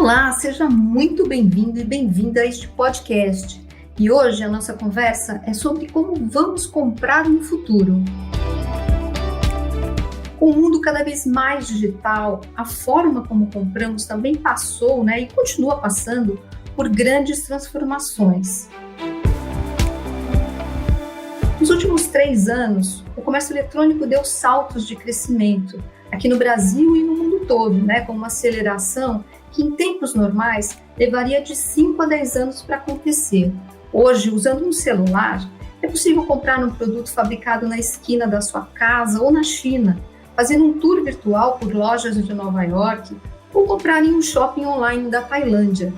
Olá, seja muito bem-vindo e bem-vinda a este podcast. E hoje a nossa conversa é sobre como vamos comprar no futuro. Com o mundo cada vez mais digital, a forma como compramos também passou, e continua passando por grandes transformações. Nos últimos 3 anos, o comércio eletrônico deu saltos de crescimento aqui no Brasil e no mundo todo, com uma aceleração que em tempos normais levaria de 5 a 10 anos para acontecer. Hoje, usando um celular, é possível comprar um produto fabricado na esquina da sua casa ou na China, fazendo um tour virtual por lojas de Nova York ou comprar em um shopping online da Tailândia.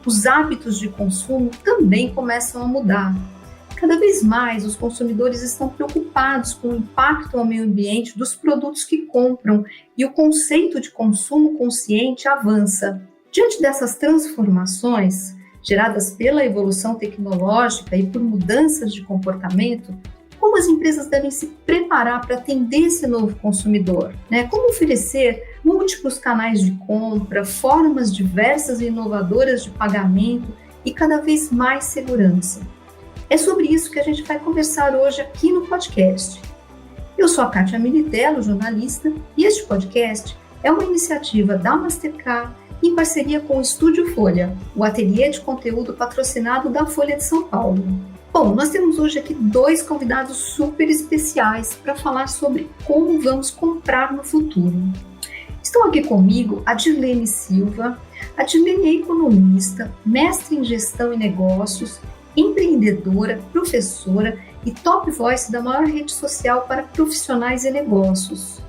Os hábitos de consumo também começam a mudar. Cada vez mais, os consumidores estão preocupados com o impacto ao meio ambiente dos produtos que compram e o conceito de consumo consciente avança. Diante dessas transformações, geradas pela evolução tecnológica e por mudanças de comportamento, como as empresas devem se preparar para atender esse novo consumidor? Como oferecer múltiplos canais de compra, formas diversas e inovadoras de pagamento e cada vez mais segurança? É sobre isso que a gente vai conversar hoje aqui no podcast. Eu sou a Kátia Militello, jornalista, e este podcast é uma iniciativa da Mastercard em parceria com o Estúdio Folha, o ateliê de conteúdo patrocinado da Folha de São Paulo. Bom, nós temos hoje aqui 2 convidados super especiais para falar sobre como vamos comprar no futuro. Estão aqui comigo a Dirlene Silva. A Dirlene é economista, mestre em gestão e negócios, empreendedora, professora e top voice da maior rede social para profissionais e negócios.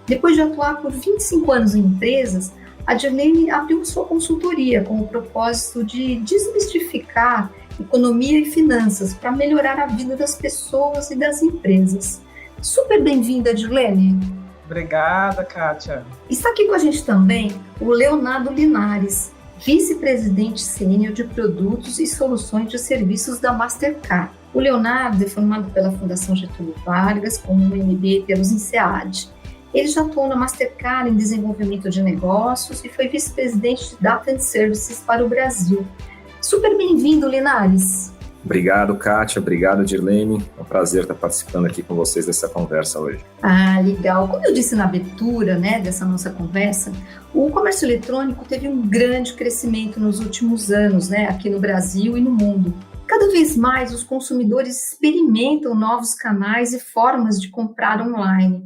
Depois de atuar por 25 anos em empresas, a Dirlene abriu sua consultoria com o propósito de desmistificar economia e finanças para melhorar a vida das pessoas e das empresas. Super bem-vinda, Dirlene. Obrigada, Kátia. Está aqui com a gente também o Leonardo Linares, vice-presidente sênior de produtos e soluções de serviços da Mastercard. O Leonardo é formado pela Fundação Getúlio Vargas, com um MBA pelos INSEAD. Ele já atuou na Mastercard em desenvolvimento de negócios e foi vice-presidente de Data and Services para o Brasil. Super bem-vindo, Linares. Obrigado, Kátia. Obrigado, Dirlene. É um prazer estar participando aqui com vocês dessa conversa hoje. Legal. Como eu disse na abertura, dessa nossa conversa, o comércio eletrônico teve um grande crescimento nos últimos anos, aqui no Brasil e no mundo. Cada vez mais os consumidores experimentam novos canais e formas de comprar online.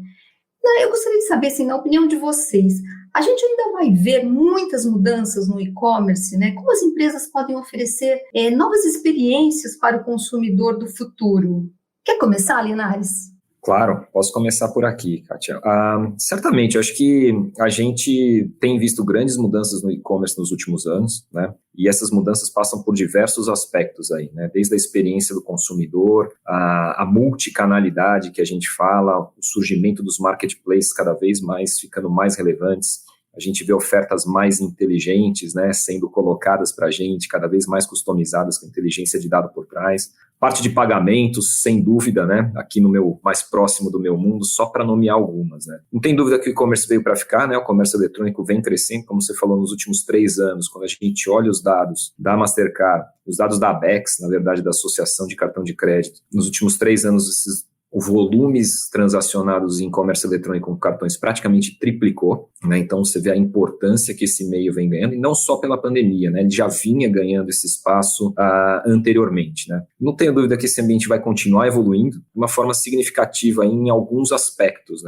Eu gostaria de saber, na opinião de vocês, a gente ainda vai ver muitas mudanças no e-commerce, Como as empresas podem oferecer novas experiências para o consumidor do futuro? Quer começar, Linares? Claro, posso começar por aqui, Kátia. Certamente, eu acho que a gente tem visto grandes mudanças no e-commerce nos últimos anos, E essas mudanças passam por diversos aspectos aí, Desde a experiência do consumidor, a multicanalidade que a gente fala, o surgimento dos marketplaces cada vez mais ficando mais relevantes. A gente vê ofertas mais inteligentes, sendo colocadas para a gente, cada vez mais customizadas, com inteligência de dado por trás. Parte de pagamentos, sem dúvida, aqui no meu mais próximo do meu mundo, só para nomear algumas. Não tem dúvida que o e-commerce veio para ficar, o comércio eletrônico vem crescendo, como você falou, nos últimos 3 anos, quando a gente olha os dados da Mastercard, os dados da ABECS, na verdade, da Associação de Cartão de Crédito, nos últimos 3 anos, os volumes transacionados em comércio eletrônico com cartões praticamente triplicou, Então você vê a importância que esse meio vem ganhando, e não só pela pandemia, Ele já vinha ganhando esse espaço anteriormente, Não tenho dúvida que esse ambiente vai continuar evoluindo de uma forma significativa em alguns aspectos,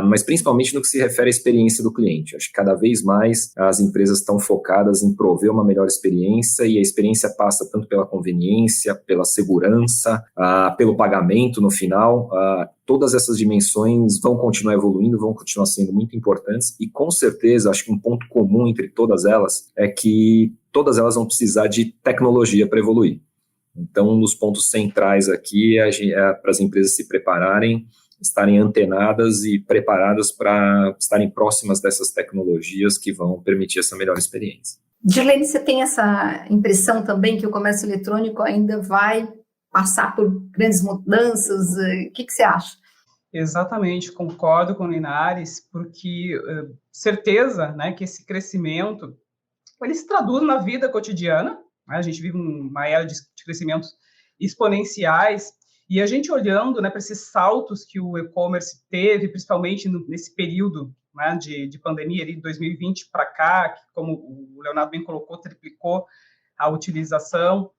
Mas principalmente no que se refere à experiência do cliente. Acho que cada vez mais as empresas estão focadas em prover uma melhor experiência, e a experiência passa tanto pela conveniência, pela segurança, pelo pagamento no final. Todas essas dimensões vão continuar evoluindo, vão continuar sendo muito importantes, e com certeza acho que um ponto comum entre todas elas é que todas elas vão precisar de tecnologia para evoluir. Então, um dos pontos centrais aqui é para as empresas se prepararem, estarem antenadas e preparadas para estarem próximas dessas tecnologias que vão permitir essa melhor experiência. Dirlene, você tem essa impressão também que o comércio eletrônico ainda vai passar por grandes mudanças? O que você acha? Exatamente, concordo com o Linares, porque certeza, que esse crescimento ele se traduz na vida cotidiana, né? A gente vive uma era de crescimentos exponenciais, e a gente olhando, né, para esses saltos que o e-commerce teve, principalmente nesse período, né, de pandemia, de 2020 para cá, que, como o Leonardo bem colocou, triplicou a utilização.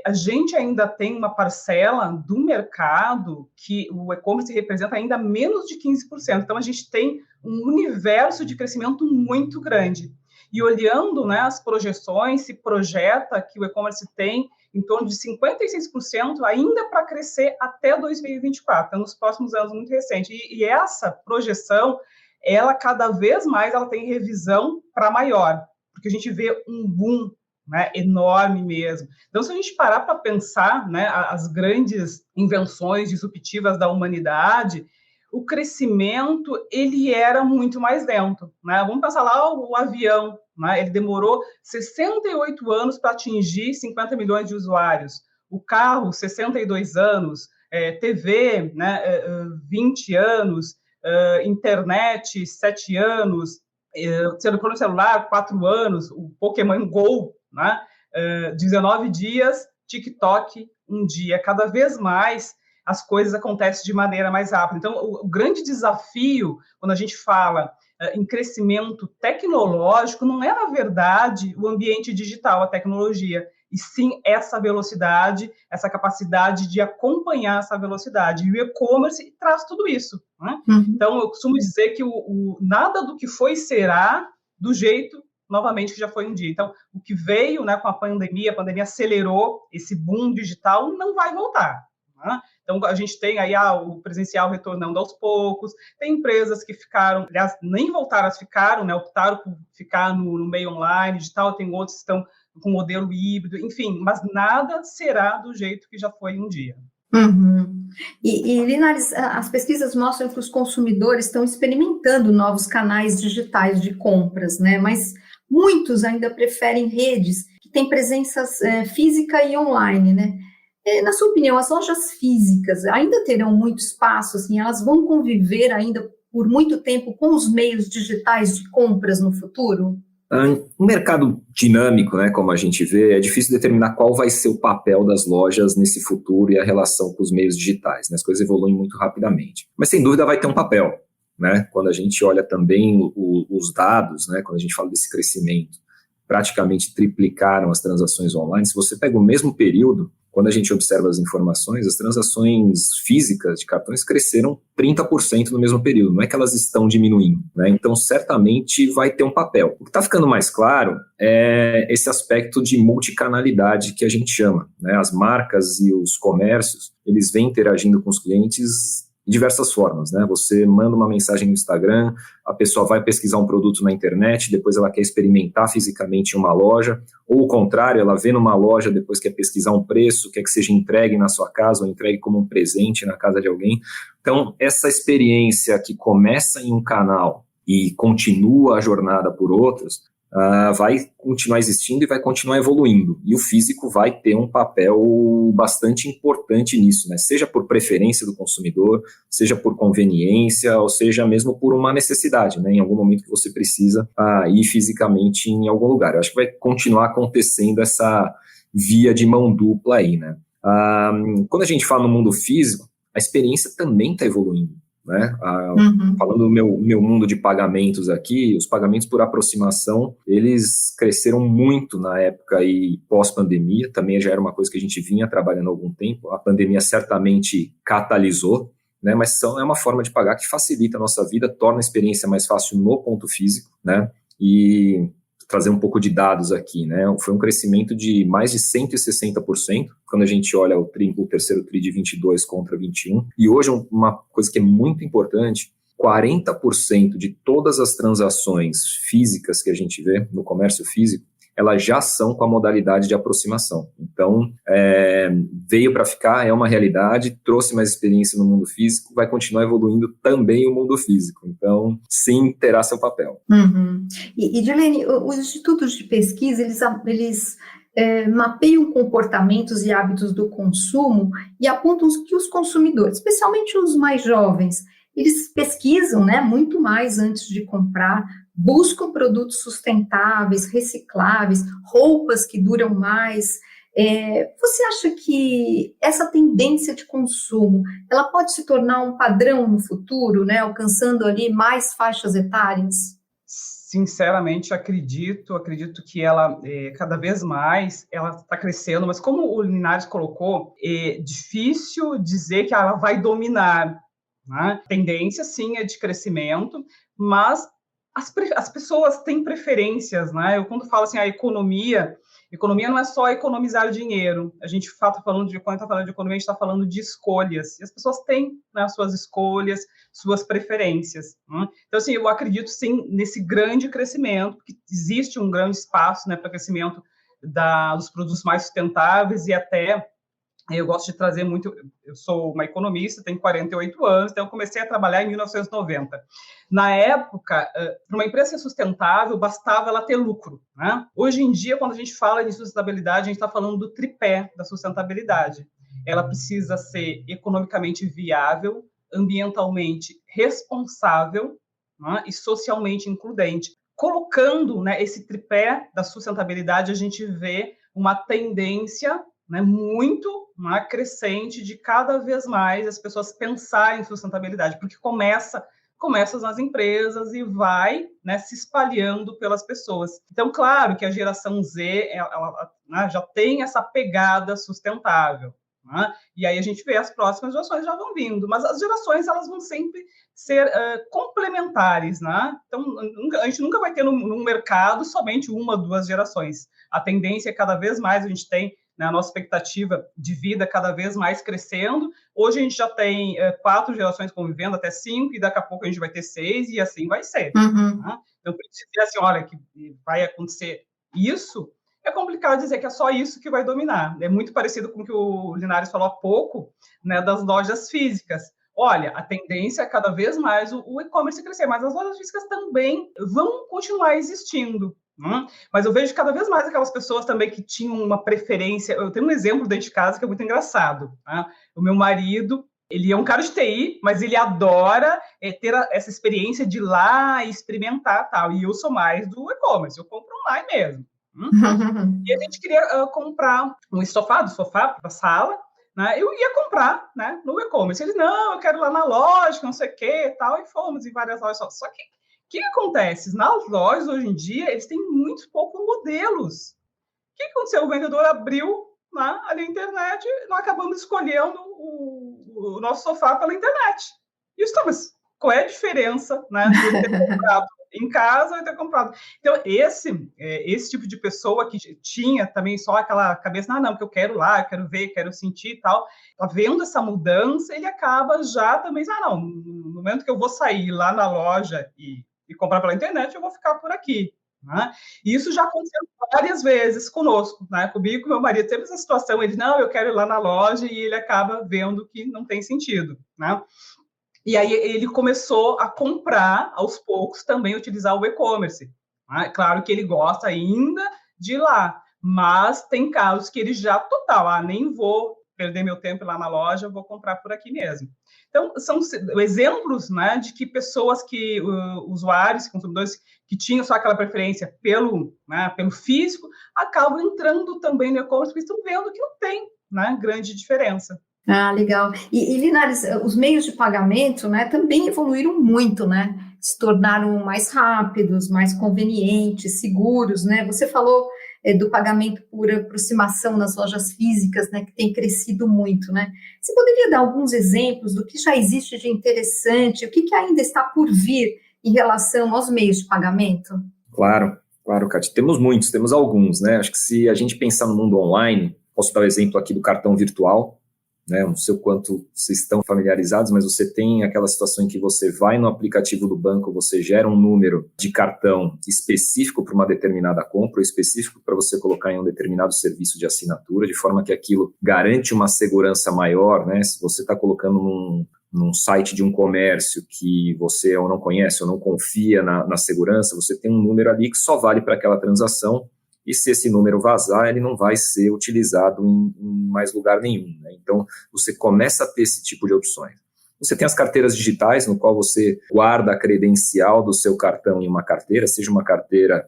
A gente ainda tem uma parcela do mercado que o e-commerce representa ainda menos de 15%. Então, a gente tem um universo de crescimento muito grande. E olhando, né, as projeções, se projeta que o e-commerce tem em torno de 56% ainda para crescer até 2024, então, nos próximos anos, muito recente. E essa projeção, ela cada vez mais ela tem revisão para maior, porque a gente vê um boom, né, enorme mesmo. Então, se a gente parar para pensar, né, as grandes invenções disruptivas da humanidade, o crescimento ele era muito mais lento, né? Vamos pensar lá o avião, né? Ele demorou 68 anos para atingir 50 milhões de usuários. O carro, 62 anos, TV, né, 20 anos, internet, 7 anos, telefone celular, 4 anos, o Pokémon Go, né, 19 dias, TikTok, 1 dia. Cada vez mais as coisas acontecem de maneira mais rápida. Então, o grande desafio, quando a gente fala em crescimento tecnológico, não é, na verdade, o ambiente digital, a tecnologia, e sim essa velocidade, essa capacidade de acompanhar essa velocidade. E o e-commerce traz tudo isso, né? Então, eu costumo dizer que nada do que foi será do jeito, novamente, que já foi um dia. Então, o que veio, né, com a pandemia acelerou esse boom digital, não vai voltar, né? Então, a gente tem aí o presencial retornando aos poucos, tem empresas que ficaram, aliás, nem voltaram, as ficaram, né, optaram por ficar no meio online, digital, tem outros que estão com modelo híbrido, enfim, mas nada será do jeito que já foi um dia. Uhum. E Linares, as pesquisas mostram que os consumidores estão experimentando novos canais digitais de compras, né, mas muitos ainda preferem redes que têm presenças física e online, né? Na sua opinião, as lojas físicas ainda terão muito espaço, assim, elas vão conviver ainda por muito tempo com os meios digitais de compras no futuro? Um mercado dinâmico, né, como a gente vê, é difícil determinar qual vai ser o papel das lojas nesse futuro e a relação com os meios digitais, né? As coisas evoluem muito rapidamente. Mas, sem dúvida, vai ter um papel, né? Quando a gente olha também os dados, né, quando a gente fala desse crescimento, praticamente triplicaram as transações online. Se você pega o mesmo período, quando a gente observa as informações, as transações físicas de cartões cresceram 30% no mesmo período, não é que elas estão diminuindo, né? Então, certamente vai ter um papel. O que está ficando mais claro é esse aspecto de multicanalidade que a gente chama, né? As marcas e os comércios, eles vêm interagindo com os clientes de diversas formas, né? Você manda uma mensagem no Instagram, a pessoa vai pesquisar um produto na internet, depois ela quer experimentar fisicamente em uma loja, ou o contrário, ela vê numa loja, depois quer pesquisar um preço, quer que seja entregue na sua casa ou entregue como um presente na casa de alguém. Então, essa experiência que começa em um canal e continua a jornada por outros, vai continuar existindo e vai continuar evoluindo. E o físico vai ter um papel bastante importante nisso, né? Seja por preferência do consumidor, seja por conveniência, ou seja mesmo por uma necessidade, né? Em algum momento que você precisa ir fisicamente em algum lugar. Eu acho que vai continuar acontecendo essa via de mão dupla aí, né? Quando a gente fala no mundo físico, a experiência também está evoluindo, né? Falando do meu mundo de pagamentos aqui, os pagamentos por aproximação, eles cresceram muito na época e pós-pandemia, também já era uma coisa que a gente vinha trabalhando há algum tempo, a pandemia certamente catalisou, né? Mas é uma forma de pagar que facilita a nossa vida, torna a experiência mais fácil no ponto físico, né? E trazer um pouco de dados aqui, né? Foi um crescimento de mais de 160%, quando a gente olha o terceiro TRI de 22 contra 21. E hoje uma coisa que é muito importante, 40% de todas as transações físicas que a gente vê no comércio físico, elas já são com a modalidade de aproximação. Então, veio para ficar, é uma realidade, trouxe mais experiência no mundo físico, vai continuar evoluindo também o mundo físico. Então, sim, terá seu papel. E Dilene, os institutos de pesquisa, eles mapeiam comportamentos e hábitos do consumo e apontam que os consumidores, especialmente os mais jovens, eles pesquisam, né, muito mais antes de comprar, buscam produtos sustentáveis, recicláveis, roupas que duram mais. Você acha que essa tendência de consumo, ela pode se tornar um padrão no futuro, né, alcançando ali mais faixas etárias? Sinceramente, acredito que ela, cada vez mais, ela está crescendo, mas como o Linares colocou, é difícil dizer que ela vai dominar, né? A tendência, sim, é de crescimento, mas as pessoas têm preferências, né? Eu, quando falo assim, a economia não é só economizar dinheiro. A gente está falando de, quando está falando de economia, a gente está falando de escolhas. E as pessoas têm, né, suas escolhas, suas preferências. Né? Então, assim, eu acredito, sim, nesse grande crescimento, que existe um grande espaço, né, para crescimento dos produtos mais sustentáveis e até... Eu gosto de trazer muito... Eu sou uma economista, tenho 48 anos, então eu comecei a trabalhar em 1990. Na época, para uma empresa ser sustentável, bastava ela ter lucro. Né? Hoje em dia, quando a gente fala de sustentabilidade, a gente está falando do tripé da sustentabilidade. Ela precisa ser economicamente viável, ambientalmente responsável, né, e socialmente includente. Colocando, né, esse tripé da sustentabilidade, a gente vê uma tendência, né, muito, né, crescente de cada vez mais as pessoas pensarem em sustentabilidade, porque começa nas empresas e vai, né, se espalhando pelas pessoas. Então, claro que a geração Z ela, né, já tem essa pegada sustentável, né? E aí a gente vê as próximas gerações já vão vindo, mas as gerações elas vão sempre ser complementares, né? Então, a gente nunca vai ter num mercado somente uma, duas gerações. A tendência é cada vez mais a gente tem, né, a nossa expectativa de vida cada vez mais crescendo. Hoje a gente já tem 4 gerações convivendo, até 5, e daqui a pouco a gente vai ter 6, e assim vai ser. Uhum. Né? Então, para dizer assim, olha, que vai acontecer isso, é complicado dizer que é só isso que vai dominar. É muito parecido com o que o Linares falou há pouco, né, das lojas físicas. Olha, a tendência é cada vez mais o e-commerce crescer, mas as lojas físicas também vão continuar existindo. Mas eu vejo cada vez mais aquelas pessoas também que tinham uma preferência. Eu tenho um exemplo dentro de casa que é muito engraçado. Né? O meu marido, ele é um cara de TI, mas ele adora ter essa experiência de ir lá e experimentar tal. E eu sou mais do e-commerce, eu compro online mesmo. E a gente queria comprar um sofá para a sala, né? Eu ia comprar, né, no e-commerce. Ele, não, eu quero ir lá na loja, não sei o que, tal, e fomos em várias lojas. Só que o que acontece? Nas lojas, hoje em dia, eles têm muito poucos modelos. O que aconteceu? O vendedor abriu, né, ali a internet e nós acabamos escolhendo o nosso sofá pela internet. E isso, mas qual é a diferença, né, de eu ter comprado em casa e ter comprado? Então, esse tipo de pessoa que tinha também só aquela cabeça, não, porque eu quero lá, eu quero ver, quero sentir e tal, tá vendo essa mudança, ele acaba já também, não, no momento que eu vou sair lá na loja e comprar pela internet, eu vou ficar por aqui. Né? E isso já aconteceu várias vezes conosco, né? Comigo, com meu marido, teve essa situação, ele, não, eu quero ir lá na loja, e ele acaba vendo que não tem sentido, né? E aí ele começou a comprar, aos poucos, também utilizar o e-commerce. Né? Claro que ele gosta ainda de ir lá, mas tem casos que ele já, total, nem vou perder meu tempo lá na loja, vou comprar por aqui mesmo. Então, são exemplos, né, de que pessoas que, usuários, consumidores que tinham só aquela preferência pelo físico, acabam entrando também no e-commerce, porque estão vendo que não tem, né, grande diferença. Ah, legal. E Linares, os meios de pagamento, né, também evoluíram muito, né? Se tornaram mais rápidos, mais convenientes, seguros, né? Você falou do pagamento por aproximação nas lojas físicas, né, que tem crescido muito, né? Você poderia dar alguns exemplos do que já existe de interessante, o que ainda está por vir em relação aos meios de pagamento? Claro, Kátia. Temos alguns, né? Acho que se a gente pensar no mundo online, posso dar o exemplo aqui do cartão virtual, né? Não sei o quanto vocês estão familiarizados, mas você tem aquela situação em que você vai no aplicativo do banco, você gera um número de cartão específico para uma determinada compra, ou específico para você colocar em um determinado serviço de assinatura, de forma que aquilo garante uma segurança maior, né? Se você está colocando num site de um comércio que você ou não conhece ou não confia na segurança, você tem um número ali que só vale para aquela transação. E se esse número vazar, ele não vai ser utilizado em mais lugar nenhum. Né? Então, você começa a ter esse tipo de opções. Você tem as carteiras digitais, no qual você guarda a credencial do seu cartão em uma carteira, seja uma carteira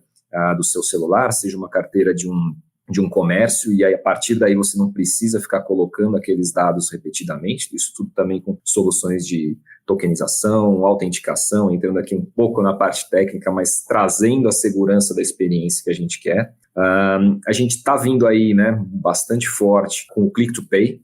do seu celular, seja uma carteira de um comércio, e aí a partir daí você não precisa ficar colocando aqueles dados repetidamente, isso tudo também com soluções de tokenização, autenticação, entrando aqui um pouco na parte técnica, mas trazendo a segurança da experiência que a gente quer. A gente está vindo aí, né, bastante forte com o Click to Pay,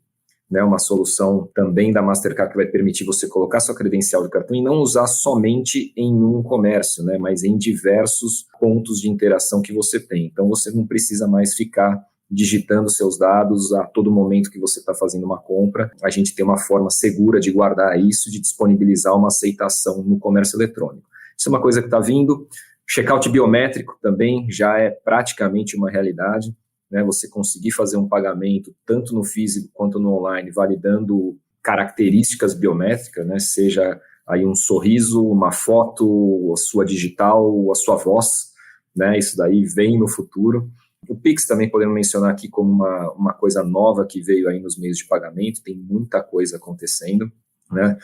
né, uma solução também da Mastercard que vai permitir você colocar sua credencial de cartão e não usar somente em um comércio, né, mas em diversos pontos de interação que você tem. Então, você não precisa mais ficar digitando seus dados a todo momento que você está fazendo uma compra. A gente tem uma forma segura de guardar isso, de disponibilizar uma aceitação no comércio eletrônico. Isso é uma coisa que está vindo. Checkout biométrico também já é praticamente uma realidade. Né, você conseguir fazer um pagamento tanto no físico quanto no online, validando características biométricas, né, seja aí um sorriso, uma foto, a sua digital, a sua voz, né, isso daí vem no futuro. O Pix também podemos mencionar aqui como uma coisa nova que veio aí nos meios de pagamento, tem muita coisa acontecendo, né,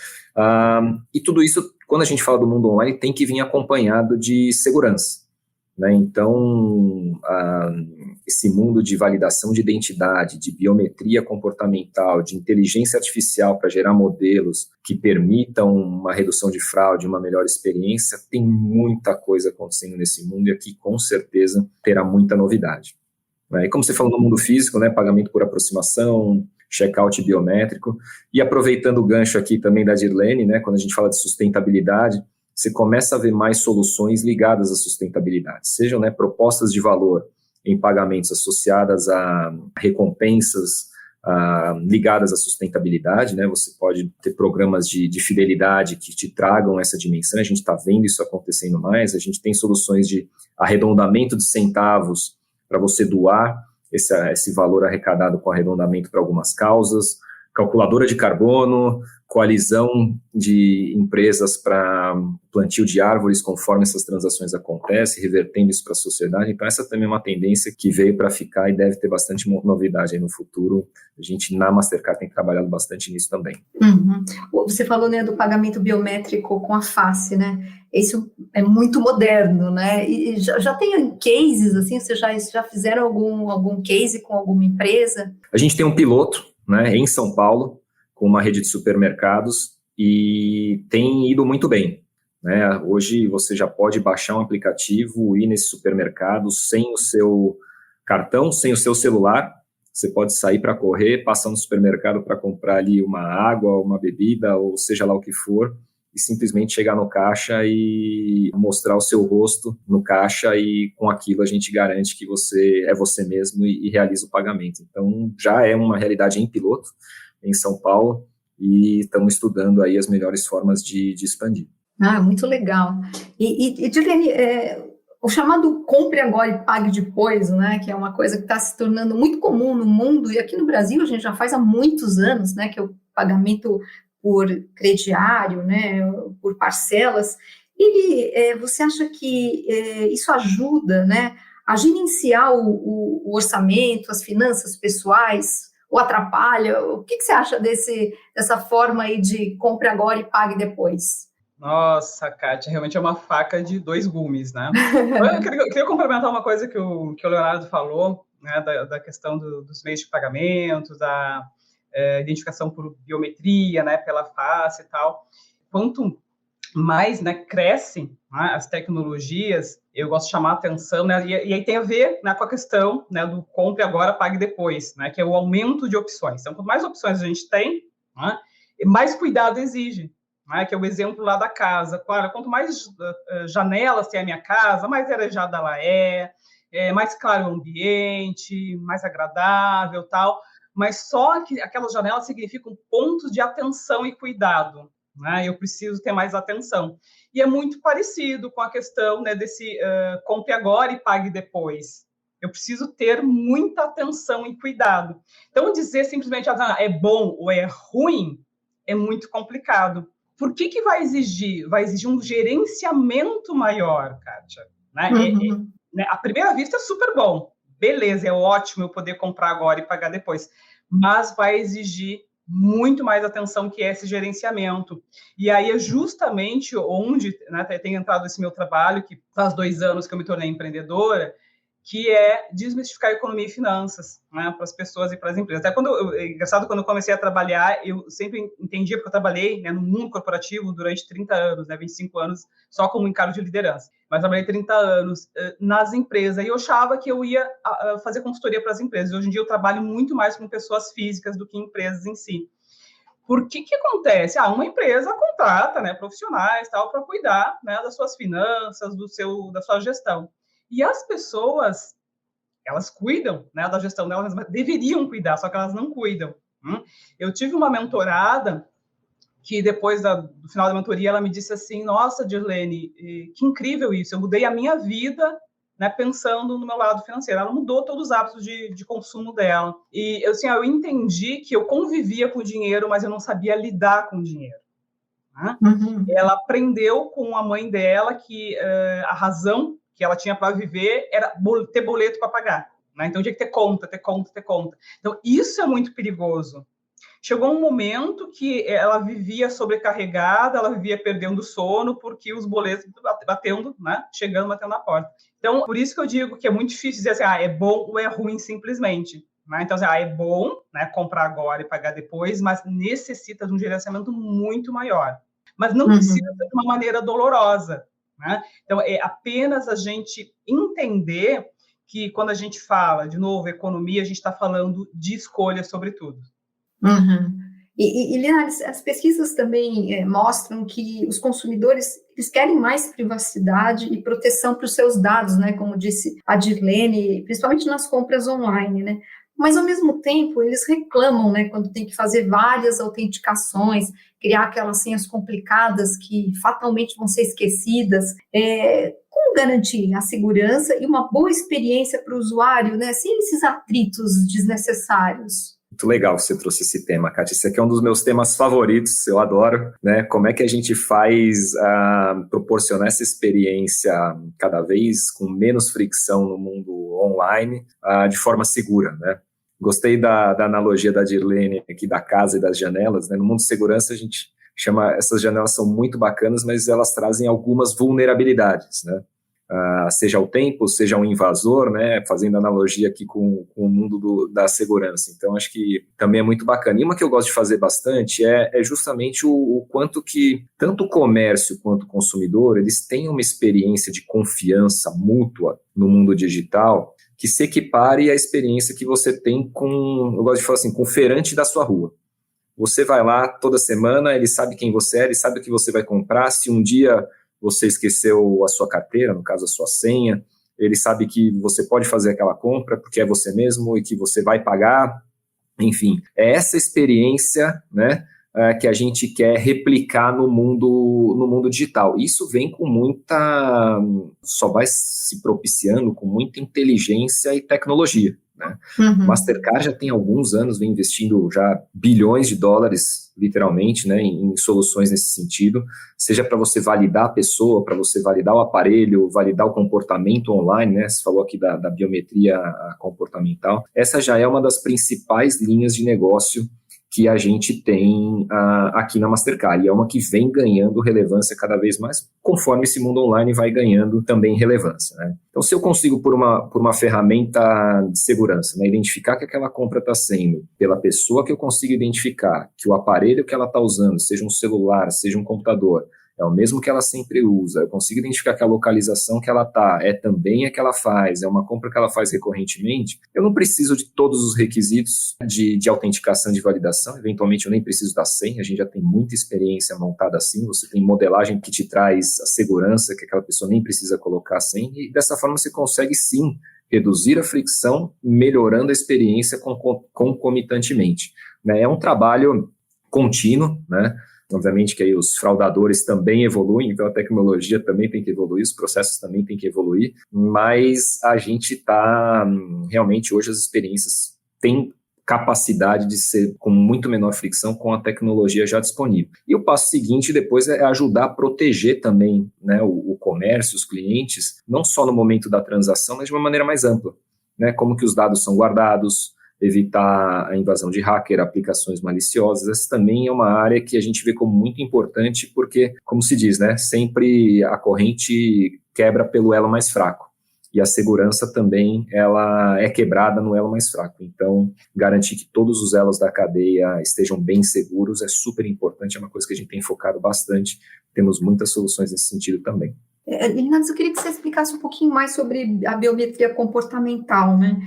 e tudo isso, quando a gente fala do mundo online, tem que vir acompanhado de segurança. Né? Então, esse mundo de validação de identidade, de biometria comportamental, de inteligência artificial para gerar modelos que permitam uma redução de fraude, uma melhor experiência, tem muita coisa acontecendo nesse mundo e aqui com certeza terá muita novidade. Né? E como você falou no mundo físico, né, pagamento por aproximação, checkout biométrico, e aproveitando o gancho aqui também da Dirlene, né, quando a gente fala de sustentabilidade, você começa a ver mais soluções ligadas à sustentabilidade, sejam, né, propostas de valor em pagamentos associadas a recompensas ligadas à sustentabilidade, né? Você pode ter programas de fidelidade que te tragam essa dimensão, a gente está vendo isso acontecendo mais, a gente tem soluções de arredondamento de centavos para você doar esse valor arrecadado com arredondamento para algumas causas, calculadora de carbono, coalizão de empresas para plantio de árvores conforme essas transações acontecem, revertendo isso para a sociedade. Então, essa também é uma tendência que veio para ficar e deve ter bastante novidade aí no futuro. A gente, na Mastercard, tem trabalhado bastante nisso também. Uhum. Você falou, né, do pagamento biométrico com a face, né? Isso é muito moderno, né? E já tem cases, assim, vocês já fizeram algum case com alguma empresa? A gente tem um piloto, né, em São Paulo, com uma rede de supermercados e tem ido muito bem. Né? Hoje você já pode baixar um aplicativo, ir nesse supermercado sem o seu cartão, sem o seu celular. Você pode sair para correr, passar no supermercado para comprar ali uma água, uma bebida, ou seja lá o que for, e simplesmente chegar no caixa e mostrar o seu rosto no caixa e com aquilo a gente garante que você é você mesmo e realiza o pagamento. Então, já é uma realidade em piloto em São Paulo e estamos estudando aí as melhores formas de expandir. Muito legal. E Dirlene, o chamado compre agora e pague depois, né, que é uma coisa que está se tornando muito comum no mundo, e aqui no Brasil a gente já faz há muitos anos, né, que é o pagamento por crediário, né, por parcelas. Você acha que isso ajuda, né, a gerenciar o orçamento, as finanças pessoais, ou atrapalha? O que você acha dessa forma aí de compre agora e pague depois? Nossa, Kátia, realmente é uma faca de dois gumes, né? Eu queria complementar uma coisa que o Leonardo falou, né, da questão dos meios de pagamento, da identificação por biometria, né, pela face e tal. Quanto mais, né, crescem, né, as tecnologias, eu gosto de chamar a atenção, né, e aí tem a ver, né, com a questão, né, do compre agora, pague depois, né, que é o aumento de opções. Então, quanto mais opções a gente tem, né, mais cuidado exige, né, que é o exemplo lá da casa. Claro, quanto mais janelas tem a minha casa, mais arejada ela mais claro o ambiente, mais agradável, tal, mas só que aquelas janelas significam pontos de atenção e cuidado. Né, eu preciso ter mais atenção. E é muito parecido com a questão, né, desse compre agora e pague depois. Eu preciso ter muita atenção e cuidado. Então, dizer simplesmente é bom ou é ruim é muito complicado. Por que vai exigir? Vai exigir um gerenciamento maior, Kátia. Né? Uhum. À primeira vista é super bom. Beleza, é ótimo eu poder comprar agora e pagar depois. Mas vai exigir muito mais atenção, que é esse gerenciamento. E aí é justamente onde, né, tem entrado esse meu trabalho, que faz 2 anos que eu me tornei empreendedora, que é desmistificar economia e finanças, né, para as pessoas e para as empresas. Até engraçado, quando eu comecei a trabalhar, eu sempre entendia, porque eu trabalhei, né, no mundo corporativo durante 30 anos, né, 25 anos, só como em cargo de liderança. Mas trabalhei 30 anos nas empresas, e eu achava que eu ia fazer consultoria para as empresas. Hoje em dia eu trabalho muito mais com pessoas físicas do que empresas em si. Por que acontece? Uma empresa contrata, né, profissionais para cuidar, né, das suas finanças, da sua gestão. E as pessoas, elas cuidam, né, da gestão delas, mas deveriam cuidar, só que elas não cuidam. Eu tive uma mentorada que depois do final da mentoria, ela me disse assim, nossa, Dirlene, que incrível isso, eu mudei a minha vida, né, pensando no meu lado financeiro. Ela mudou todos os hábitos de consumo dela. E eu entendi que eu convivia com o dinheiro, mas eu não sabia lidar com o dinheiro. Né? Uhum. Ela aprendeu com a mãe dela que a razão que ela tinha para viver era ter boleto para pagar. Né? Então, tinha que ter conta. Então, isso é muito perigoso. Chegou um momento que ela vivia sobrecarregada, ela vivia perdendo sono, porque os boletos batendo, né? Batendo na porta. Então, por isso que eu digo que é muito difícil dizer assim, é bom ou é ruim simplesmente. Né? Então, é bom, né, comprar agora e pagar depois, mas necessita de um gerenciamento muito maior. Mas não precisa ser de uma maneira dolorosa. Né? Então, é apenas a gente entender que quando a gente fala, de novo, economia, a gente está falando de escolha sobretudo. Uhum. E Linhares, as pesquisas também mostram que os consumidores eles querem mais privacidade e proteção para os seus dados, né? Como disse a Dirlene, principalmente nas compras online, né? Mas, ao mesmo tempo, eles reclamam, né? Quando tem que fazer várias autenticações, criar aquelas senhas complicadas que fatalmente vão ser esquecidas. Como garantir a segurança e uma boa experiência para o usuário, né? Sem esses atritos desnecessários? Muito legal que você trouxe esse tema, Kátia. Esse aqui é um dos meus temas favoritos, eu adoro, né? Como é que a gente faz proporcionar essa experiência cada vez com menos fricção no mundo online de forma segura, né? Gostei da analogia da Dirlene aqui da casa e das janelas, né? No mundo de segurança a gente chama, essas janelas são muito bacanas, mas elas trazem algumas vulnerabilidades, né? Seja o tempo, seja um invasor, né, fazendo analogia aqui com o mundo da segurança. Então, acho que também é muito bacana. E uma que eu gosto de fazer bastante é justamente o quanto que tanto o comércio quanto o consumidor, eles têm uma experiência de confiança mútua no mundo digital que se equipare à experiência que você tem eu gosto de falar assim, com o feirante da sua rua. Você vai lá toda semana, ele sabe quem você é, ele sabe o que você vai comprar. Se um dia você esqueceu a sua carteira, no caso a sua senha, ele sabe que você pode fazer aquela compra porque é você mesmo e que você vai pagar. Enfim, é essa experiência, né, que a gente quer replicar no mundo digital. Isso vem com só vai se propiciando com muita inteligência e tecnologia. Né? Uhum. Mastercard já tem alguns anos, vem investindo já bilhões de dólares, literalmente, né, em soluções nesse sentido, seja para você validar a pessoa, para você validar o aparelho, validar o comportamento online, né, você falou aqui da biometria comportamental. Essa já é uma das principais linhas de negócio que a gente tem aqui na Mastercard, e é uma que vem ganhando relevância cada vez mais, conforme esse mundo online vai ganhando também relevância. Né? Então, se eu consigo, por uma ferramenta de segurança, né, identificar que aquela compra está sendo pela pessoa que eu consigo identificar, que o aparelho que ela está usando, seja um celular, seja um computador, é o mesmo que ela sempre usa, eu consigo identificar que a localização que ela está é também a que ela faz, é uma compra que ela faz recorrentemente, eu não preciso de todos os requisitos de autenticação e de validação, eventualmente eu nem preciso da senha, a gente já tem muita experiência montada assim, você tem modelagem que te traz a segurança, que aquela pessoa nem precisa colocar a senha, e dessa forma você consegue sim reduzir a fricção, melhorando a experiência concomitantemente. Né? É um trabalho contínuo, né? Obviamente que aí os fraudadores também evoluem, então a tecnologia também tem que evoluir, os processos também têm que evoluir, mas a gente está, realmente hoje as experiências têm capacidade de ser com muito menor fricção com a tecnologia já disponível. E o passo seguinte depois é ajudar a proteger também, né, o comércio, os clientes, não só no momento da transação, mas de uma maneira mais ampla, né, como que os dados são guardados, evitar a invasão de hacker, aplicações maliciosas. Essa também é uma área que a gente vê como muito importante, porque, como se diz, né, sempre a corrente quebra pelo elo mais fraco. E a segurança também, ela é quebrada no elo mais fraco. Então, garantir que todos os elos da cadeia estejam bem seguros é super importante, é uma coisa que a gente tem focado bastante. Temos muitas soluções nesse sentido também. Linares, eu queria que você explicasse um pouquinho mais sobre a biometria comportamental, né?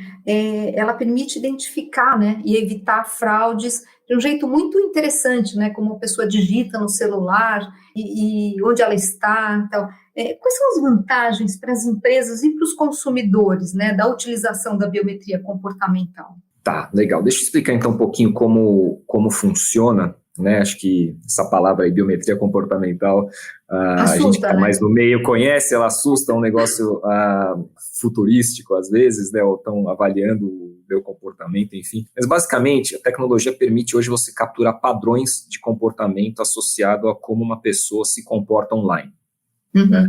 Ela permite identificar, né, e evitar fraudes de um jeito muito interessante, né? Como a pessoa digita no celular e onde ela está, então. Quais são as vantagens para as empresas e para os consumidores, né, da utilização da biometria comportamental? Tá, legal. Deixa eu explicar então um pouquinho como funciona, né? Acho que essa palavra aí, biometria comportamental, a gente que está, né, mais no meio conhece, ela assusta, um negócio futurístico às vezes, né? Ou estão avaliando o meu comportamento, enfim. Mas basicamente, a tecnologia permite hoje você capturar padrões de comportamento associado a como uma pessoa se comporta online. Uhum. Né?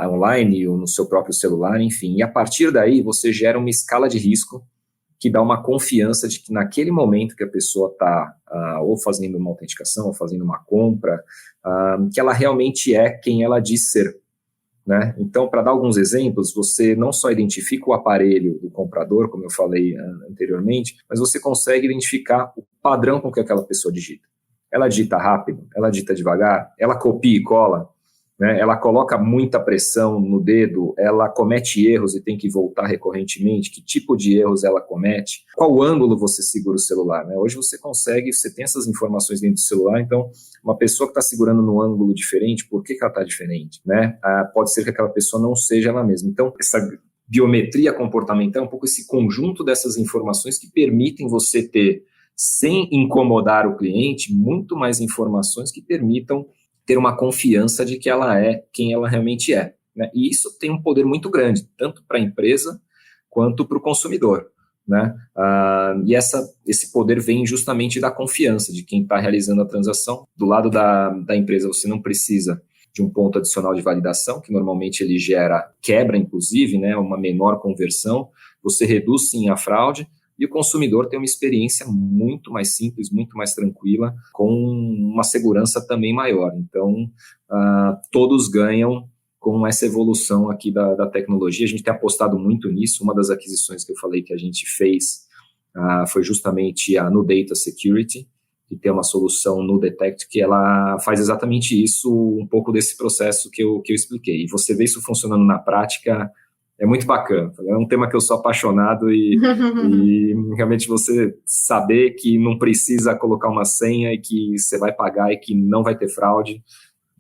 Online ou no seu próprio celular, enfim. E a partir daí, você gera uma escala de risco que dá uma confiança de que naquele momento que a pessoa está ou fazendo uma autenticação, ou fazendo uma compra, que ela realmente é quem ela diz ser. Né? Então, para dar alguns exemplos, você não só identifica o aparelho do comprador, como eu falei anteriormente, mas você consegue identificar o padrão com que aquela pessoa digita. Ela digita rápido, ela digita devagar, ela copia e cola, né? Ela coloca muita pressão no dedo, ela comete erros e tem que voltar recorrentemente, que tipo de erros ela comete, qual ângulo você segura o celular, né? Hoje você tem essas informações dentro do celular, então uma pessoa que está segurando num ângulo diferente, por que ela está diferente, né? Pode ser que aquela pessoa não seja ela mesma. Então, essa biometria comportamental é um pouco esse conjunto dessas informações que permitem você ter, sem incomodar o cliente, muito mais informações que permitam ter uma confiança de que ela é quem ela realmente é, né? E isso tem um poder muito grande, tanto para a empresa quanto para o consumidor, né? E esse poder vem justamente da confiança de quem está realizando a transação. Do lado da empresa, você não precisa de um ponto adicional de validação, que normalmente ele gera quebra, inclusive, né? Uma menor conversão, você reduz sim a fraude, e o consumidor tem uma experiência muito mais simples, muito mais tranquila, com uma segurança também maior. Então, todos ganham com essa evolução aqui da tecnologia. A gente tem apostado muito nisso. Uma das aquisições que eu falei que a gente fez foi justamente a NuData Security, que tem uma solução no Detect que ela faz exatamente isso, um pouco desse processo que eu expliquei. E você vê isso funcionando na prática, é muito bacana. É um tema que eu sou apaixonado e realmente você saber que não precisa colocar uma senha e que você vai pagar e que não vai ter fraude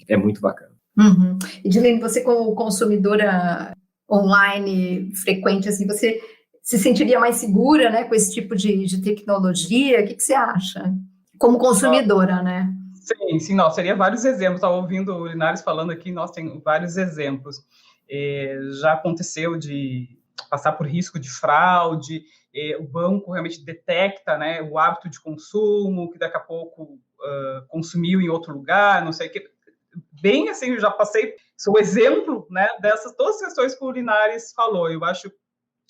é muito bacana. Uhum. Edilene, você como consumidora online frequente, assim, você se sentiria mais segura, né, com esse tipo de tecnologia? O que você acha? Como consumidora, né? Sim, não, seria vários exemplos. Estava ouvindo o Linares falando aqui, nós temos vários exemplos. Já aconteceu de passar por risco de fraude, o banco realmente detecta, né, o hábito de consumo, que daqui a pouco consumiu em outro lugar, não sei o que. Bem assim, eu já passei, sou exemplo, né, dessas todas as questões que o Linares falou. Eu acho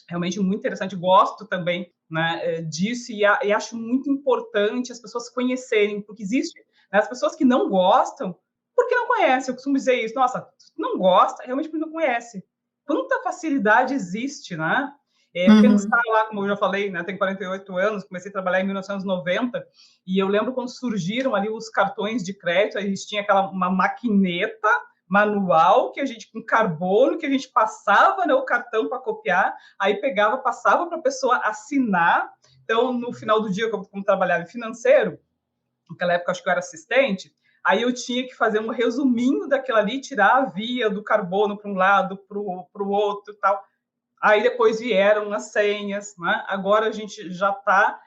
realmente muito interessante, gosto também, né, disso e acho muito importante as pessoas conhecerem, porque existe, né, as pessoas que não gostam, porque não conhecem. Eu costumo dizer isso, nossa, não gosta, realmente porque não conhece. Quanta facilidade existe, né? Pensar lá, como eu já falei, né, tenho 48 anos, comecei a trabalhar em 1990, e eu lembro quando surgiram ali os cartões de crédito, a gente tinha uma maquineta manual, que a gente, com carbono, que a gente passava, né, o cartão para copiar, aí pegava, passava para a pessoa assinar. Então, no final do dia, como trabalhava em financeiro, naquela época acho que eu era assistente, aí eu tinha que fazer um resuminho daquilo ali, tirar a via do carbono para um lado, para o outro e tal. Aí depois vieram as senhas, né? Agora a gente já está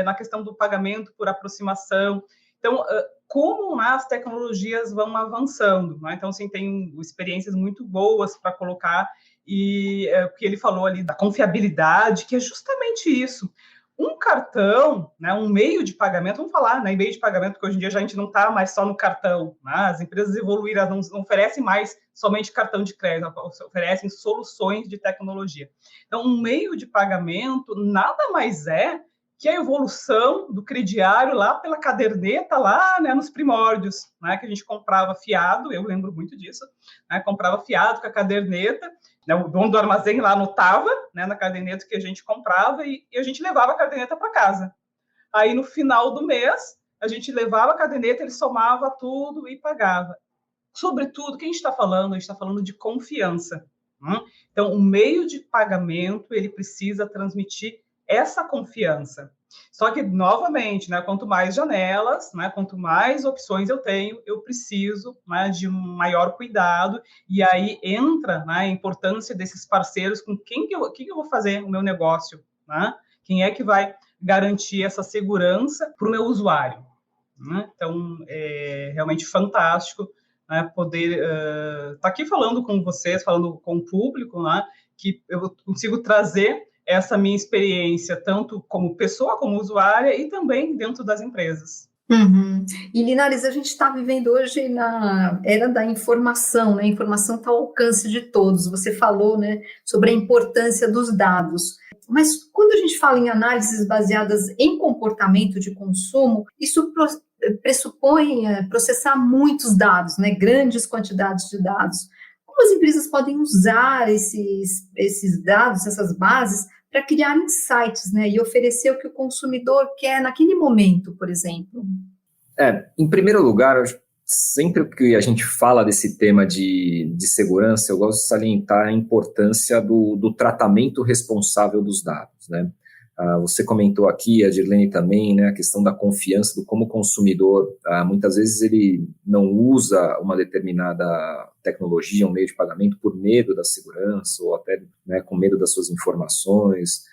na questão do pagamento por aproximação. Então, como as tecnologias vão avançando, né? Então, assim, tem experiências muito boas para colocar, e o que ele falou ali da confiabilidade, que é justamente isso. Um cartão, né, um meio de pagamento, vamos falar, né, em meio de pagamento, porque hoje em dia a gente não está mais só no cartão, né, as empresas evoluíram, não oferecem mais somente cartão de crédito, oferecem soluções de tecnologia. Então, um meio de pagamento nada mais é que a evolução do crediário lá pela caderneta, lá, né, nos primórdios, né, que a gente comprava fiado, eu lembro muito disso, né, comprava fiado com a caderneta, né, o dono do armazém lá anotava, né, na caderneta que a gente comprava e a gente levava a caderneta para casa. Aí, no final do mês, a gente levava a caderneta, ele somava tudo e pagava. Sobretudo, o que a gente está falando? A gente está falando de confiança. Então, o meio de pagamento, ele precisa transmitir essa confiança. Só que, novamente, né, quanto mais janelas, né, quanto mais opções eu tenho, eu preciso, né, de um maior cuidado, e aí entra, né, a importância desses parceiros com quem que eu vou fazer o meu negócio, né? Quem é que vai garantir essa segurança para o meu usuário, né? Então, é realmente fantástico, né, poder estar aqui falando com vocês, falando com o público, né, que eu consigo trazer essa minha experiência, tanto como pessoa, como usuária, e também dentro das empresas. Uhum. E, Linares, a gente está vivendo hoje na era da informação, né? A informação está ao alcance de todos. Você falou, né, sobre a importância dos dados. Mas quando a gente fala em análises baseadas em comportamento de consumo, isso pressupõe processar muitos dados, né? Grandes quantidades de dados. Como as empresas podem usar esses dados, essas bases, para criar insights, né, e oferecer o que o consumidor quer naquele momento, por exemplo? Em primeiro lugar, sempre que a gente fala desse tema de segurança, eu gosto de salientar a importância do tratamento responsável dos dados, né? Você comentou aqui, a Dirlene também, né, a questão da confiança, do como o consumidor, muitas vezes ele não usa uma determinada tecnologia, um meio de pagamento por medo da segurança ou até, né, com medo das suas informações.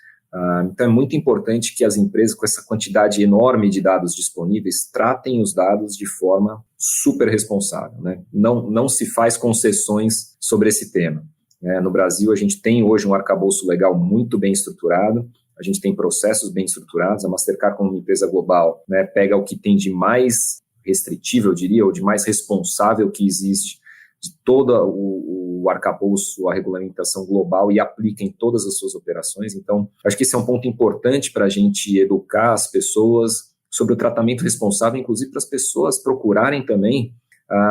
Então é muito importante que as empresas, com essa quantidade enorme de dados disponíveis, tratem os dados de forma super responsável, né? Não se faz concessões sobre esse tema, né? No Brasil, a gente tem hoje um arcabouço legal muito bem estruturado, a gente tem processos bem estruturados. A Mastercard, como uma empresa global, né, pega o que tem de mais restritivo, eu diria, ou de mais responsável que existe de todo o arcabouço, a regulamentação global, e aplica em todas as suas operações. Então, acho que esse é um ponto importante para a gente educar as pessoas sobre o tratamento responsável, inclusive para as pessoas procurarem também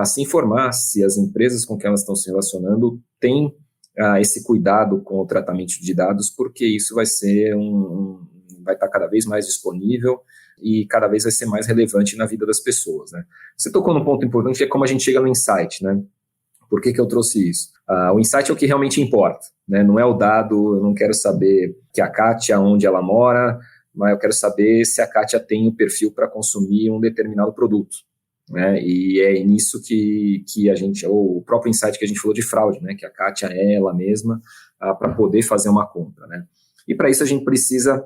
se informar se as empresas com que elas estão se relacionando têm esse cuidado com o tratamento de dados, porque isso vai ser vai estar cada vez mais disponível e cada vez vai ser mais relevante na vida das pessoas, né? Você tocou num ponto importante, que é como a gente chega no insight, né? Por que eu trouxe isso? O insight é o que realmente importa, né? Não é o dado, eu não quero saber que a Kátia, onde ela mora, mas eu quero saber se a Kátia tem o perfil para consumir um determinado produto, né? E é nisso que a gente, ou o próprio insight que a gente falou de fraude, né? Que a Kátia é ela mesma para poder fazer uma compra, né? E para isso a gente precisa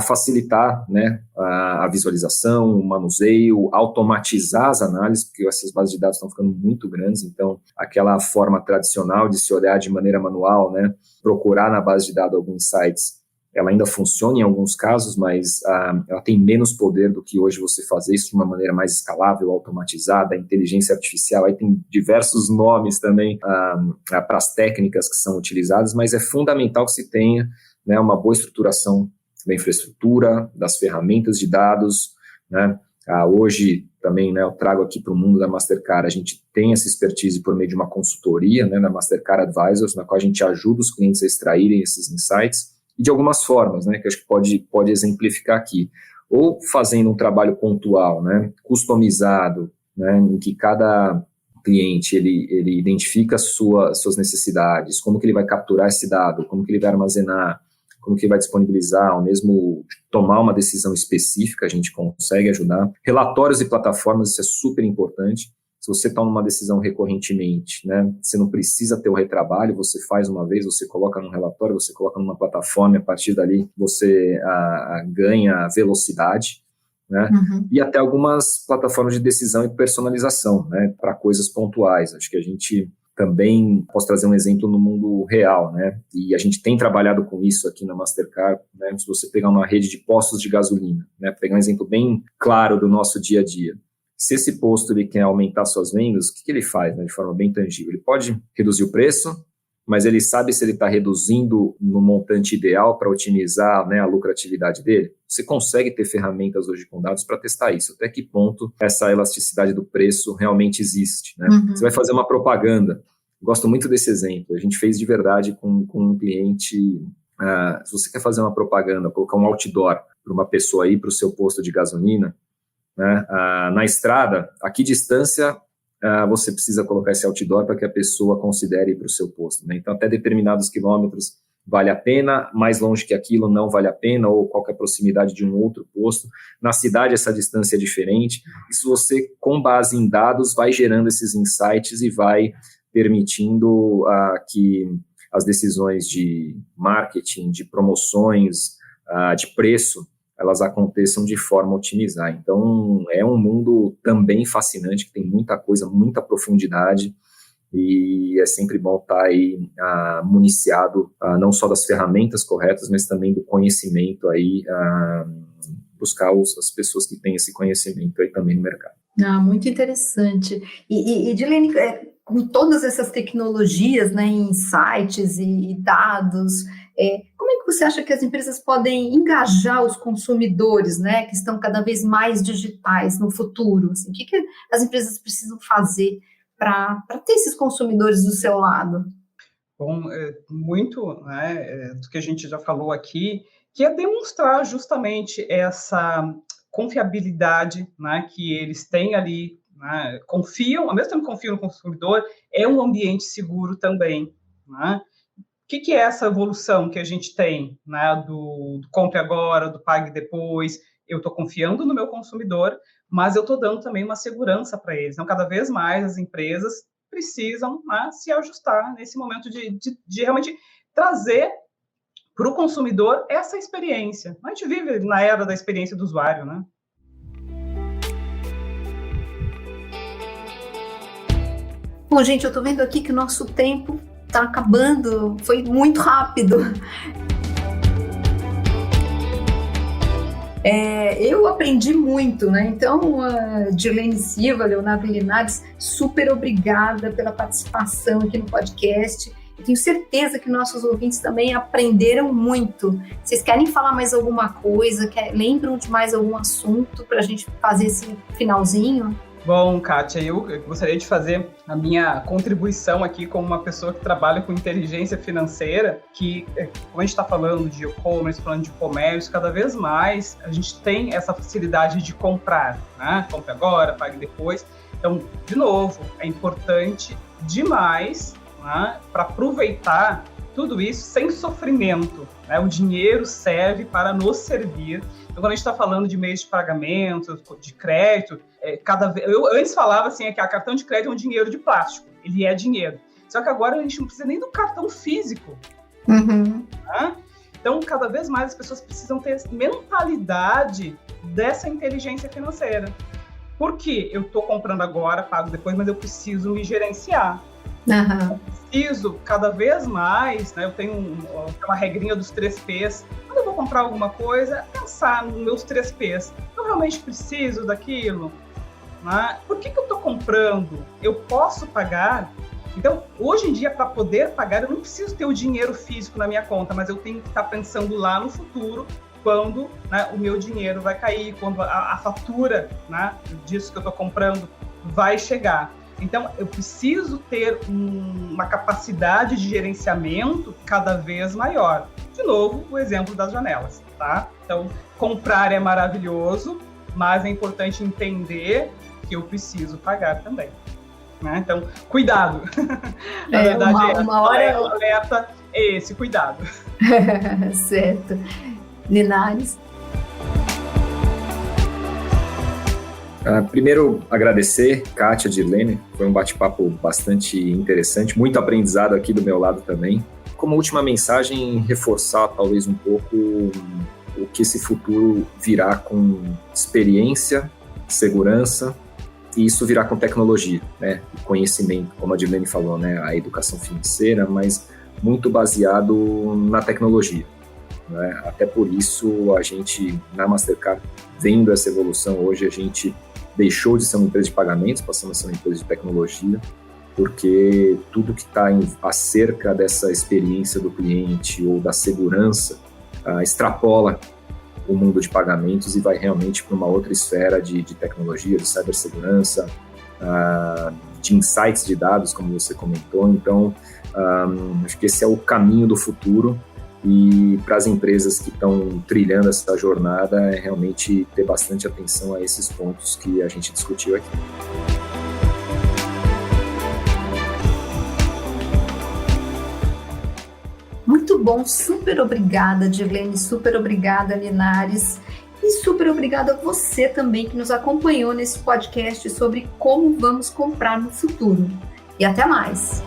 facilitar, né, a visualização, o manuseio, automatizar as análises, porque essas bases de dados estão ficando muito grandes. Então aquela forma tradicional de se olhar de maneira manual, né, procurar na base de dados alguns insights, ela ainda funciona em alguns casos, mas ela tem menos poder do que hoje você fazer isso de uma maneira mais escalável, automatizada, inteligência artificial. Aí tem diversos nomes também para as técnicas que são utilizadas, mas é fundamental que se tenha, né, uma boa estruturação da infraestrutura, das ferramentas de dados, né? Hoje também, né, eu trago aqui para o mundo da Mastercard, a gente tem essa expertise por meio de uma consultoria, né, da Mastercard Advisors, na qual a gente ajuda os clientes a extraírem esses insights, e de algumas formas, né, que acho que pode exemplificar aqui, ou fazendo um trabalho pontual, né, customizado, né, em que cada cliente ele identifica suas necessidades, como que ele vai capturar esse dado, como que ele vai armazenar, como que vai disponibilizar, ou mesmo tomar uma decisão específica, a gente consegue ajudar. Relatórios e plataformas, isso é super importante. Se você toma uma decisão recorrentemente, né, você não precisa ter o retrabalho, você faz uma vez, você coloca num relatório, você coloca numa plataforma, e a partir dali você ganha velocidade, né? Uhum. E até algumas plataformas de decisão e personalização, né, para coisas pontuais. Acho que a gente também posso trazer um exemplo no mundo real, né? E a gente tem trabalhado com isso aqui na Mastercard, né? Se você pegar uma rede de postos de gasolina, né? Pegar um exemplo bem claro do nosso dia a dia. Se esse posto ele quer aumentar suas vendas, o que ele faz, né? De forma bem tangível? Ele pode reduzir o preço, mas ele sabe se ele está reduzindo no montante ideal para otimizar, né, a lucratividade dele. Você consegue ter ferramentas hoje com dados para testar isso. Até que ponto essa elasticidade do preço realmente existe, né? Você vai fazer uma propaganda. Gosto muito desse exemplo. A gente fez de verdade com um cliente. Se você quer fazer uma propaganda, colocar um outdoor para uma pessoa ir para o seu posto de gasolina, né, na estrada, a que distância você precisa colocar esse outdoor para que a pessoa considere ir para o seu posto, né? Então, até determinados quilômetros vale a pena, mais longe que aquilo não vale a pena, ou qualquer proximidade de um outro posto. Na cidade, essa distância é diferente. Isso você, com base em dados, vai gerando esses insights e vai permitindo que as decisões de marketing, de promoções, de preço, elas aconteçam de forma a otimizar. Então, é um mundo também fascinante, que tem muita coisa, muita profundidade, e é sempre bom estar aí municiado não só das ferramentas corretas, mas também do conhecimento aí, buscar as pessoas que têm esse conhecimento aí também no mercado. Muito interessante. E Edilene, com todas essas tecnologias, né, insights e dados, como é que você acha que as empresas podem engajar os consumidores, né, que estão cada vez mais digitais no futuro? Assim, o que as empresas precisam fazer para ter esses consumidores do seu lado? Bom, muito, né, do que a gente já falou aqui, que é demonstrar justamente essa confiabilidade, né, que eles têm ali, né, confiam, ao mesmo tempo que confiam no consumidor, é um ambiente seguro também, né? O que é essa evolução que a gente tem, né, do compre agora, do pague depois? Eu estou confiando no meu consumidor, mas eu estou dando também uma segurança para eles. Então, cada vez mais as empresas precisam, né, se ajustar nesse momento de realmente trazer para o consumidor essa experiência. A gente vive na era da experiência do usuário, né? Bom, gente, eu estou vendo aqui que o nosso tempo está acabando, foi muito rápido. Eu aprendi muito, né? Então, Edilene Silva, Leonardo Linares, super obrigada pela participação aqui no podcast. Eu tenho certeza que nossos ouvintes também aprenderam muito. Vocês querem falar mais alguma coisa? Lembram de mais algum assunto para a gente fazer esse finalzinho? Bom, Kátia, eu gostaria de fazer a minha contribuição aqui como uma pessoa que trabalha com inteligência financeira, que, como a gente está falando de e-commerce, falando de comércio, cada vez mais a gente tem essa facilidade de comprar, né? Compre agora, pague depois. Então, de novo, é importante demais, né, para aproveitar tudo isso sem sofrimento, né? O dinheiro serve para nos servir. Então, quando a gente está falando de meios de pagamento, de crédito, eu antes falava assim, que a cartão de crédito é um dinheiro de plástico, ele é dinheiro. Só que agora a gente não precisa nem do cartão físico. Tá? Então, cada vez mais as pessoas precisam ter mentalidade dessa inteligência financeira. Por quê? Eu estou comprando agora, pago depois, mas eu preciso me gerenciar. Eu preciso cada vez mais, né, eu tenho uma regrinha dos 3 P's. Quando eu vou comprar alguma coisa, pensar nos meus 3 P's. Eu realmente preciso daquilo? Né? Por que eu estou comprando? Eu posso pagar? Então, hoje em dia, para poder pagar, eu não preciso ter o dinheiro físico na minha conta, mas eu tenho que estar pensando lá no futuro, quando, né, o meu dinheiro vai cair, quando a fatura, né, disso que eu estou comprando vai chegar. Então, eu preciso ter uma capacidade de gerenciamento cada vez maior. De novo, o exemplo das janelas, tá? Então, comprar é maravilhoso, mas é importante entender que eu preciso pagar também. Né? Então, cuidado. Na verdade, uma hora... o alerta é esse, cuidado. Certo. Linares? Primeiro, agradecer, Kátia, Edilene, foi um bate-papo bastante interessante, muito aprendizado aqui do meu lado também. Como última mensagem, reforçar talvez um pouco o que esse futuro virá com experiência, segurança e isso virá com tecnologia, né? Conhecimento, como a Dirlene falou, né? A educação financeira, mas muito baseado na tecnologia, né? Até por isso, a gente, na Mastercard, vendo essa evolução, hoje a gente deixou de ser uma empresa de pagamentos, passamos a ser uma empresa de tecnologia, porque tudo que está acerca dessa experiência do cliente ou da segurança extrapola o mundo de pagamentos e vai realmente para uma outra esfera de tecnologia, de cibersegurança, de insights de dados, como você comentou. Então, acho que esse é o caminho do futuro, e para as empresas que estão trilhando essa jornada, é realmente ter bastante atenção a esses pontos que a gente discutiu aqui. Muito bom, super obrigada, Dirlene, super obrigada, Linares, e super obrigada a você também que nos acompanhou nesse podcast sobre como vamos comprar no futuro. E até mais!